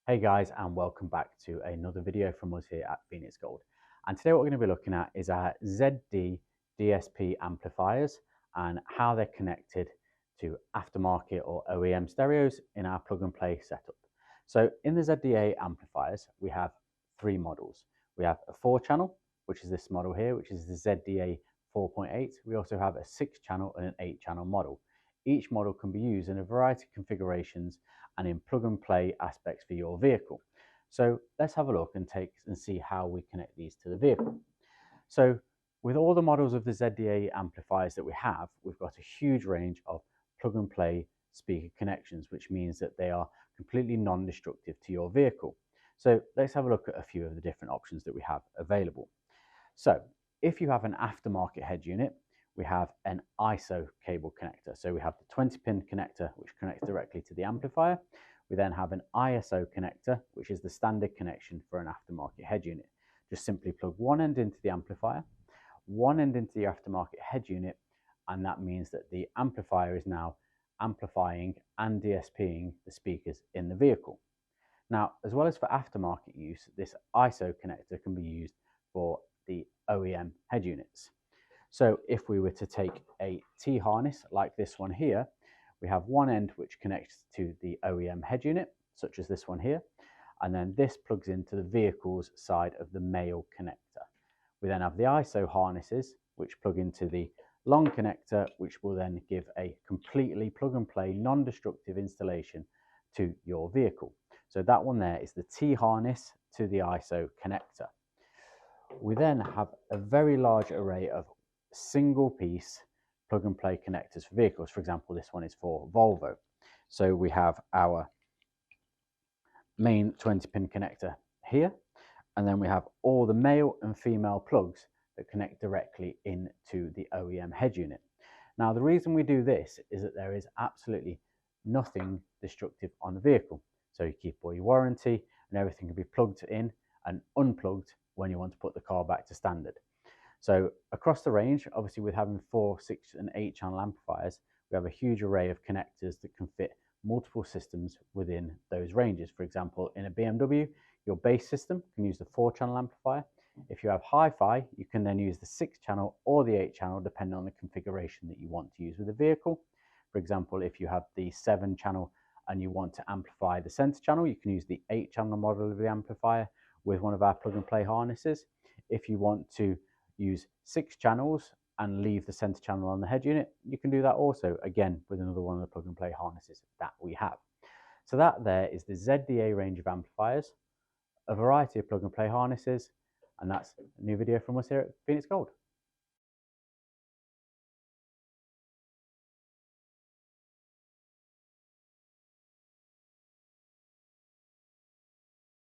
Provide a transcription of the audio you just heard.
Hey guys, and welcome back to another video from us here at Phoenix Gold. And today what we're going to be looking at is our ZD DSP amplifiers and how they're connected to aftermarket or OEM stereos in our plug and play setup. So in the ZDA amplifiers, we have three models. We have a 4-channel, which is this model here, which is the ZDA 4.8. We also have a 6-channel and an 8-channel model. Each model can be used in a variety of configurations and in plug and play aspects for your vehicle. So let's have a look and see how we connect these to the vehicle. So with all the models of the ZDA amplifiers that we have, we've got a huge range of plug and play speaker connections, which means that they are completely non-destructive to your vehicle. So let's have a look at a few of the different options that we have available. So if you have an aftermarket head unit, we have an ISO cable connector. So we have the 20-pin connector, which connects directly to the amplifier. We then have an ISO connector, which is the standard connection for an aftermarket head unit. Just simply plug one end into the amplifier, one end into the aftermarket head unit, and that means that the amplifier is now amplifying and DSPing the speakers in the vehicle. Now, as well as for aftermarket use, this ISO connector can be used for the OEM head units. So if we were to take a T-harness like this one here, we have one end which connects to the OEM head unit, such as this one here, and then this plugs into the vehicle's side of the male connector. We then have the ISO harnesses, which plug into the long connector, which will then give a completely plug and play non-destructive installation to your vehicle. So that one there is the T-harness to the ISO connector. We then have a very large array of single piece plug and play connectors for vehicles. For example, this one is for Volvo. So we have our main 20-pin connector here, and then we have all the male and female plugs that connect directly into the OEM head unit. Now, the reason we do this is that there is absolutely nothing destructive on the vehicle. So you keep all your warranty and everything can be plugged in and unplugged when you want to put the car back to standard. So across the range, obviously with having 4, 6 and 8-channel amplifiers, we have a huge array of connectors that can fit multiple systems within those ranges. For example, in a BMW, your base system can use the 4-channel amplifier. If you have hi-fi, you can then use the 6-channel or the 8-channel, depending on the configuration that you want to use with the vehicle. For example, if you have the 7-channel and you want to amplify the center channel, you can use the 8-channel model of the amplifier with one of our plug and play harnesses. If you want to use 6 channels and leave the center channel on the head unit, you can do that also, again, with another one of the plug and play harnesses that we have. So that there is the ZDA range of amplifiers, a variety of plug and play harnesses, and that's a new video from us here at Phoenix Gold.